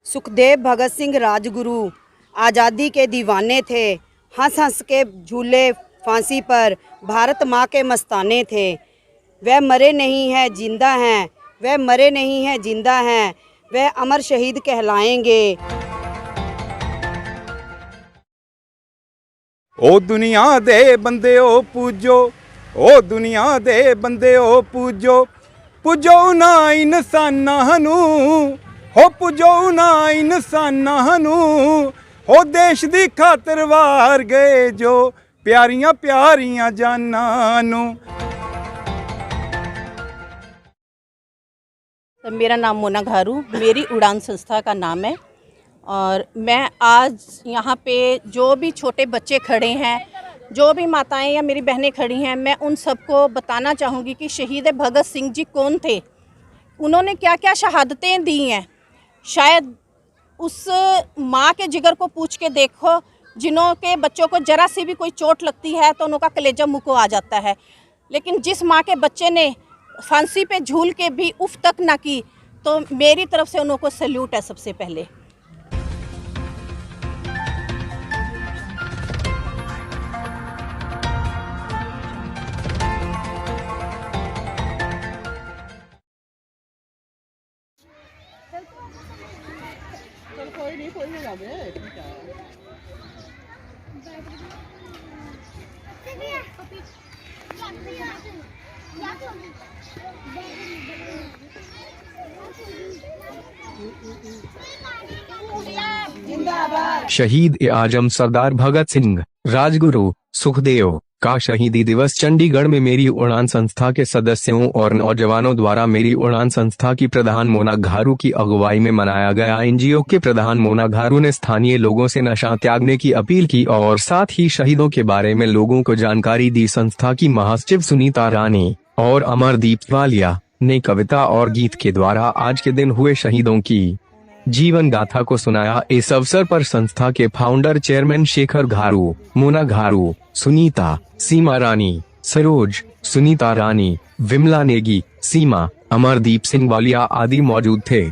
सुखदेव भगत सिंह राजगुरु आज़ादी के दीवाने थे। हंस हंस के झूले फांसी पर, भारत माँ के मस्ताने थे। वह मरे नहीं हैं जिंदा हैं, वह मरे नहीं हैं जिंदा हैं, वह अमर शहीद कहलाएंगे। ओ दुनिया दे बंदे ओ पूजो, ओ दुनिया दे बंदे ओ पूजो, पूजो ना इंसानां नू, हो पूजो ना इंसानां नू, हो देश दी खातर वार गए जो प्यारियां प्यारियां जानां नू। मेरा नाम मोना घारू, मेरी उड़ान संस्था का नाम है। और मैं आज यहाँ पे जो भी छोटे बच्चे खड़े हैं, जो भी माताएं या मेरी बहनें खड़ी हैं, मैं उन सबको बताना चाहूँगी कि शहीद भगत सिंह जी कौन थे, उन्होंने क्या क्या शहादतें दी हैं। शायद उस माँ के जिगर को पूछ के देखो, जिन्हों के बच्चों को ज़रा सी भी कोई चोट लगती है तो उनका कलेजा मुँह को आ जाता है, लेकिन जिस माँ के बच्चे ने फांसी पे झूल के भी उफ तक ना की, तो मेरी तरफ से उनको सैल्यूट है सबसे पहले। शहीद ए आजम सरदार भगत सिंह राजगुरु सुखदेव का शहीदी दिवस चंडीगढ़ में मेरी उड़ान संस्था के सदस्यों और नौजवानों द्वारा मेरी उड़ान संस्था की प्रधान मोना घारू की अगुवाई में मनाया गया। एनजीओ के प्रधान मोना घारू ने स्थानीय लोगों से नशा त्यागने की अपील की और साथ ही शहीदों के बारे में लोगों को जानकारी दी। संस्था की महासचिव सुनीता रानी और अमरदीप वालिया ने कविता और गीत के द्वारा आज के दिन हुए शहीदों की जीवन गाथा को सुनाया। इस अवसर पर संस्था के फाउंडर चेयरमैन शेखर घारू, मोना घारू, सुनीता, सीमा रानी, सरोज, सुनीता रानी, विमला नेगी, सीमा, अमरदीप सिंह वालिया आदि मौजूद थे।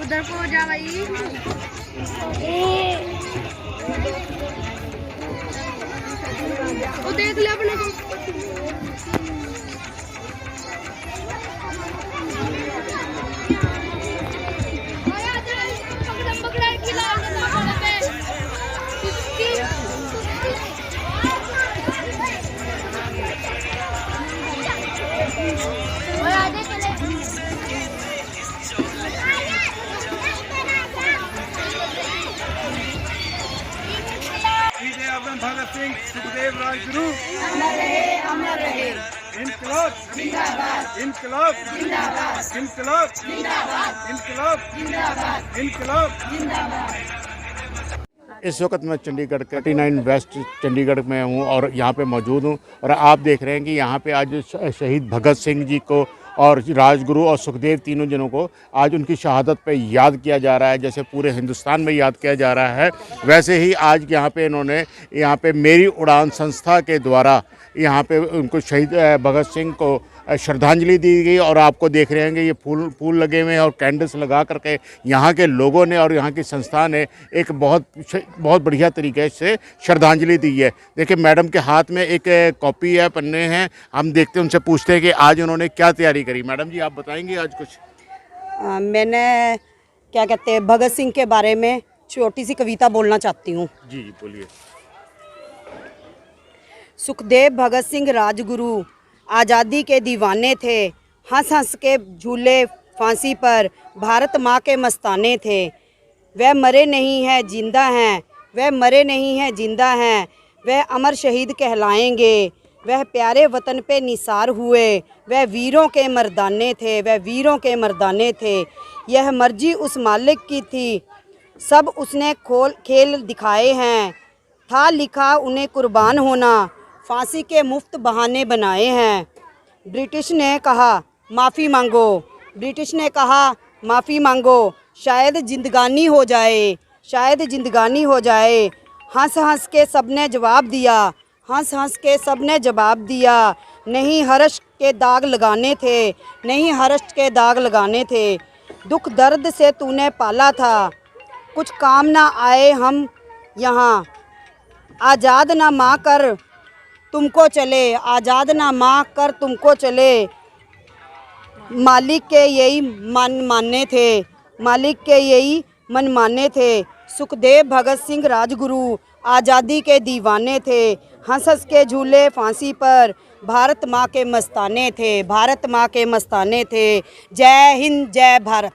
उधर को जा भाई, वो देख ले अपने को। भगत सिंह सुखदेव राजगुरु अमर रहे। इनकलाब जिंदाबाद, इनकलाब जिंदाबाद, इनकलाब जिंदाबाद, इनकलाब जिंदाबाद। इस वक्त मैं चंडीगढ़ के 39 वेस्ट चंडीगढ़ में हूँ और यहाँ पे मौजूद हूँ और आप देख रहे हैं कि यहाँ पे आज शहीद भगत सिंह जी को और राजगुरु और सुखदेव तीनों जनों को आज उनकी शहादत पे याद किया जा रहा है। जैसे पूरे हिंदुस्तान में याद किया जा रहा है, वैसे ही आज यहाँ पे इन्होंने यहाँ पे मेरी उड़ान संस्था के द्वारा यहाँ पे उनको शहीद भगत सिंह को श्रद्धांजलि दी गई। और आपको देख रहे हैं कि ये फूल लगे हुए हैं और कैंडल्स लगा करके यहाँ के लोगों ने और यहाँ की संस्था ने एक बहुत बढ़िया तरीके से श्रद्धांजलि दी है। देखिए मैडम के हाथ में एक कॉपी है, पन्ने हैं, हम देखते हैं, उनसे पूछते हैं कि आज उन्होंने क्या तैयारी करी। मैडम जी आप बताएंगे आज कुछ? मैंने क्या कहते हैं भगत सिंह के बारे में छोटी सी कविता बोलना चाहती हूँ। जी बोलिए। सुखदेव भगत सिंह राजगुरु आज़ादी के दीवाने थे। हंस हंस के झूले फांसी पर, भारत माँ के मस्ताने थे। वह मरे नहीं हैं जिंदा हैं, वह मरे नहीं हैं जिंदा हैं, वह अमर शहीद कहलाएंगे। वह प्यारे वतन पे निसार हुए, वह वीरों के मर्दाने थे, वह वीरों के मर्दाने थे। यह मर्जी उस मालिक की थी, सब उसने खेल दिखाए हैं। था लिखा उन्हें कुर्बान होना, फांसी के मुफ्त बहाने बनाए हैं। ब्रिटिश ने कहा माफ़ी मांगो, ब्रिटिश ने कहा माफ़ी मांगो, शायद जिंदगानी हो जाए, शायद जिंदगानी हो जाए। हंस हंस के सबने जवाब दिया, हंस हंस के सबने जवाब दिया। नहीं हर्ष के दाग लगाने थे, नहीं हर्ष के दाग लगाने थे। दुख दर्द से तूने पाला था, कुछ काम ना आए हम यहाँ। आज़ाद ना माँ कर तुमको चले, आज़ाद ना माँ कर तुमको चले। मालिक के यही मन माने थे, मालिक के यही मन माने थे। सुखदेव भगत सिंह राजगुरु आज़ादी के दीवाने थे। हंस हंस के झूले फांसी पर, भारत माँ के मस्ताने थे, भारत माँ के मस्ताने थे। जय हिंद, जय भारत।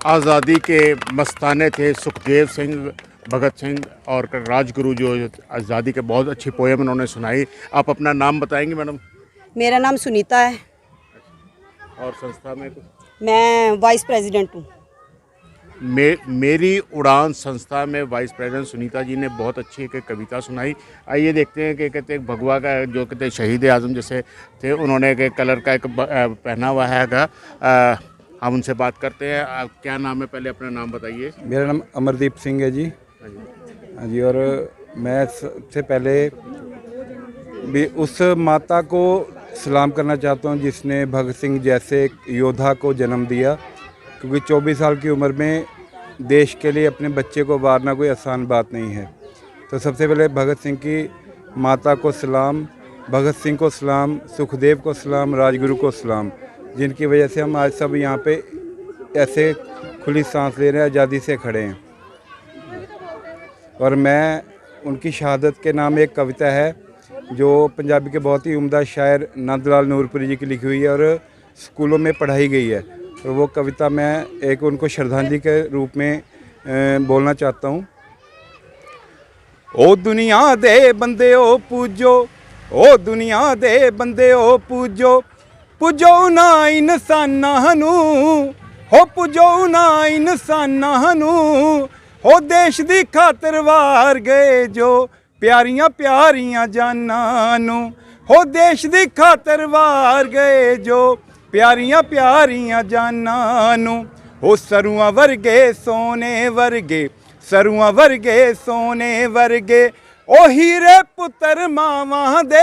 आज़ादी के मस्ताने थे सुखदेव सिंह भगत सिंह और राजगुरु, जो आज़ादी के बहुत अच्छी पोएम उन्होंने सुनाई। आप अपना नाम बताएंगे मैडम? मेरा नाम सुनीता है, और संस्था में मैं वाइस प्रेसिडेंट हूँ। मेरी उड़ान संस्था में वाइस प्रेसिडेंट सुनीता जी ने बहुत अच्छी एक कविता सुनाई। आइए देखते हैं कि कहते हैं भगवा का जो कहते हैं शहीद आज़म जैसे थे, उन्होंने एक कलर का एक पहना हुआ है। हम उनसे बात करते हैं। क्या नाम है, पहले अपना नाम बताइए। मेरा नाम अमरदीप सिंह है जी। हाँ जी। और मैं सबसे पहले भी उस माता को सलाम करना चाहता हूँ जिसने भगत सिंह जैसे एक योद्धा को जन्म दिया, क्योंकि 24 साल की उम्र में देश के लिए अपने बच्चे को वारना कोई आसान बात नहीं है। तो सबसे पहले भगत सिंह की माता को सलाम, भगत सिंह को सलाम, सुखदेव को सलाम, राजगुरु को सलाम, जिनकी वजह से हम आज सब यहाँ पे ऐसे खुली सांस ले रहे हैं, आज़ादी से खड़े हैं। और मैं उनकी शहादत के नाम एक कविता है जो पंजाबी के बहुत ही उम्दा शायर नंद लाल नूरपुरी जी की लिखी हुई है और स्कूलों में पढ़ाई गई है। तो वो कविता मैं एक उनको श्रद्धांजलि के रूप में बोलना चाहता हूँ। ओ दुनिया दे बंदे ओ पूजो, ओ दुनिया दे बंदे ओ पूजो, पूजो ना इंसानां नू, हो पूजो ना इंसानां नू, हो देश दी खातर वार गए जो प्यारियां प्यारियां जानां नू, हो देश दी खातर वार गए जो प्यारियां प्यारियां जानां नू। हो सरुआं वर्गे सोने वर्गे, सरुआं वर्गे सोने वर्गे, ओ हीरे पुत्र मावां दे,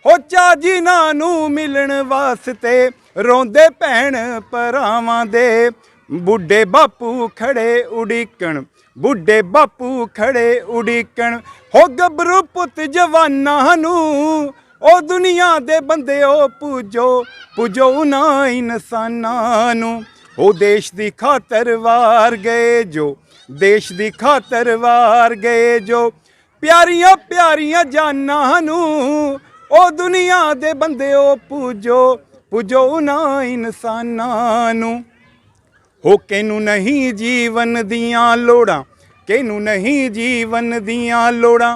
हो चाजी नानू मिलन वास्ते रोंदे भैन भरावां दे। बुढ़े बापू खड़े उड़ीकण, बुढ़े बापू खड़े उड़ीकण, हो गबरू पुत जवानां नू, ओ दुनिया दे बंदे ओ पूजो, पूजो ना इंसानां नू। ओ देश दी खातर वार गए जो, देश दी खातर वार गए जो प्यारियां प्यारियां जानां नू, ओ दुनिया दे बंदे ओ पूजो, पूजो ना इंसानां नू। हो कैनू नहीं जीवन दियां लोड़ां, कैनू नहीं जीवन दियां लोड़ां,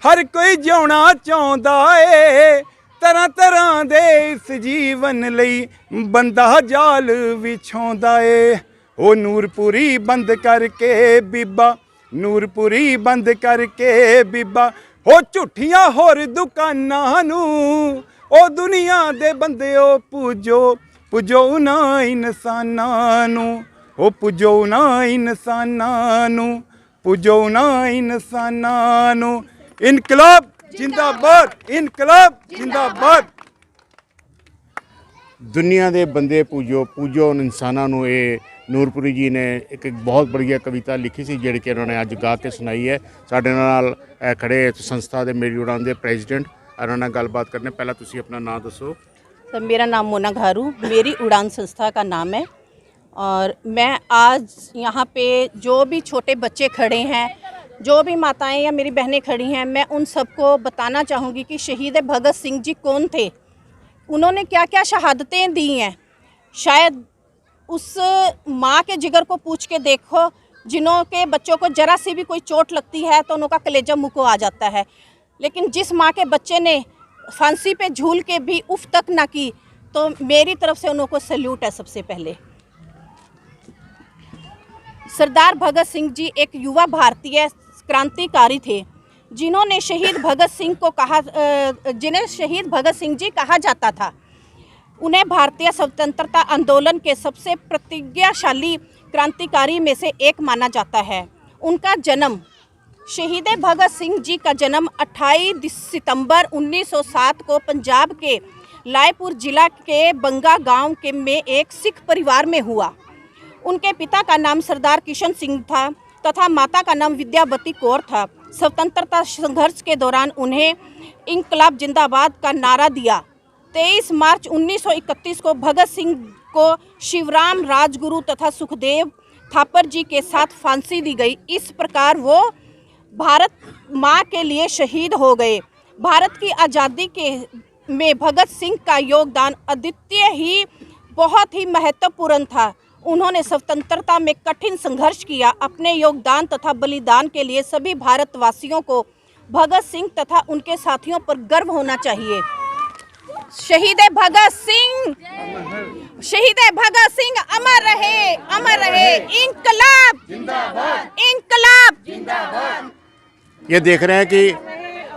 हर कोई जिउणा चाहुंदा ए, तरह तरह दे इस जीवन लई बंदा जाल विछाउंदा ए। ओ नूरपुरी बंद करके बीबा, नूरपुरी बंद करके बीबा, हो झूठियां होर दुकानां नू, ओ दुनिया दे बंदे ओ पूजो, पूजो ना इंसानां नू, ओ पूजो ना इंसानां नू, पूजो ना इंसानां नू। इनकलाब जिंदाबाद, इनकलाब जिंदाबाद। दुनिया दे बंदे पूजो, पूजो इंसानां नू। ये ਨੂਰਪੁਰੀ जी ने एक बहुत बढ़िया कविता लिखी सी जिहड़ी कि उन्होंने अज गा के सुनाई है। साडे नाल खड़े संस्था दे मेरी उड़ान दे प्रेजिडेंट, उन्होंने नाल गलबात करने। पहला तुसी अपना नाम दसो। सर मेरा नाम मोना घारू, मेरी उड़ान संस्था का नाम है। और मैं आज यहाँ पे जो भी छोटे बच्चे खड़े हैं, जो भी माताएं या मेरी बहनें खड़ी हैं, मैं उन सबको बताना चाहूँगी कि शहीद भगत सिंह जी कौन थे, उन्होंने क्या क्या शहादतें दी हैं। शायद उस माँ के जिगर को पूछ के देखो, जिन्हों के बच्चों को जरा सी भी कोई चोट लगती है तो उनका कलेजा मुँह को आ जाता है, लेकिन जिस माँ के बच्चे ने फांसी पे झूल के भी उफ तक ना की, तो मेरी तरफ से उनको सैल्यूट है। सबसे पहले सरदार भगत सिंह जी एक युवा भारतीय क्रांतिकारी थे, जिन्होंने शहीद भगत सिंह को जिन्हें शहीद भगत सिंह जी कहा जाता था। उन्हें भारतीय स्वतंत्रता आंदोलन के सबसे प्रतिज्ञाशाली क्रांतिकारी में से एक माना जाता है। उनका जन्म शहीद भगत सिंह जी का जन्म 28 सितंबर 1907 को पंजाब के लायपुर जिला के बंगा गांव के में एक सिख परिवार में हुआ। उनके पिता का नाम सरदार किशन सिंह था तथा माता का नाम विद्यावती कौर था। स्वतंत्रता संघर्ष के दौरान उन्हें इंकलाब जिंदाबाद का नारा दिया। 23 मार्च 1931 को भगत सिंह को शिवराम राजगुरु तथा सुखदेव थापर जी के साथ फांसी दी गई। इस प्रकार वो भारत माँ के लिए शहीद हो गए। भारत की आज़ादी के में भगत सिंह का योगदान अद्वितीय ही बहुत ही महत्वपूर्ण था। उन्होंने स्वतंत्रता में कठिन संघर्ष किया। अपने योगदान तथा बलिदान के लिए सभी भारतवासियों को भगत सिंह तथा उनके साथियों पर गर्व होना चाहिए। शहीद भगत सिंह, शहीद भगत सिंह अमर रहे, अमर रहे। इंकलाब जिंदाबाद, इंकलाब जिंदाबाद। ये देख रहे हैं कि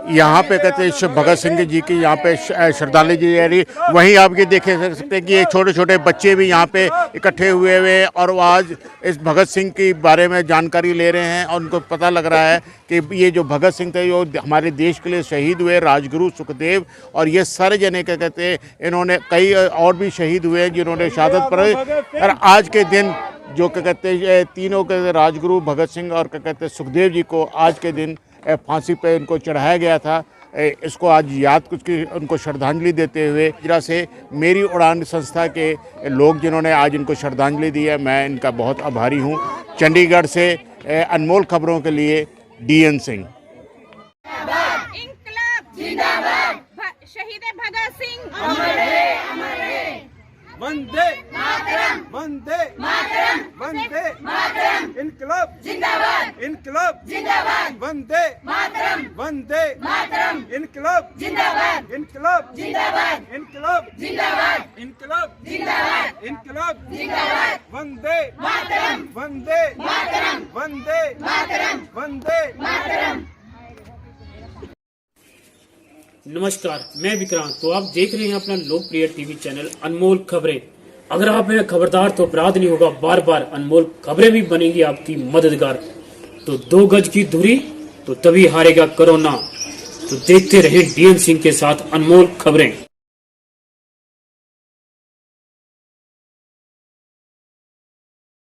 यहाँ पे कहते हैं भगत सिंह जी की यहाँ पे श्रद्धांजलि दी जा रही। वहीं आप ये देख सकते हैं कि ये छोटे छोटे बच्चे भी यहाँ पे इकट्ठे हुए हुए और वो आज इस भगत सिंह के बारे में जानकारी ले रहे हैं और उनको पता लग रहा है कि ये जो भगत सिंह थे जो हमारे देश के लिए शहीद हुए, राजगुरु सुखदेव, और ये सारे जने क्या कहते हैं इन्होंने कई और भी शहीद हुए हैं जिन्होंने शहादत पर। और आज के दिन जो क्या कहते हैं तीनों के राजगुरु भगत सिंह और क्या कहते हैं सुखदेव जी को आज के दिन फांसी पे इनको चढ़ाया गया था। इसको आज याद कुछ उनको श्रद्धांजलि देते हुए इजरा से मेरी उड़ान संस्था के लोग जिन्होंने आज इनको श्रद्धांजलि दी है, मैं इनका बहुत आभारी हूँ। चंडीगढ़ से अनमोल खबरों के लिए DN सिंह। इंकलाब जिंदाबाद, शहीद भगत सिंह अमर रहे, अमर रहे। वंदे मातरम, वंदे मातरम, वंदे मातरम। इनकलाब जिंदाबाद, इनकलाब जिंदाबाद। वंदे मातरम, वंदे मातरम। इनकलाब जिंदाबाद, इनकलाब जिंदाबाद। इनकलाब जिंदाबाद, इनकलाब जिंदाबाद। इनकलाब जिंदाबाद। वंदे मातरम, वंदे मातरम, वंदे मातरम, वंदे मातरम। नमस्कार, मैं विक्रांत। तो आप देख रहे हैं अपना लोकप्रिय टीवी चैनल अनमोल खबरें। अगर आप हैं खबरदार तो अपराध नहीं होगा, बार बार अनमोल खबरें भी बनेंगी आपकी मददगार। तो 2 गज की दूरी तो तभी हारेगा कोरोना। तो देखते रहें DN सिंह के साथ अनमोल खबरें।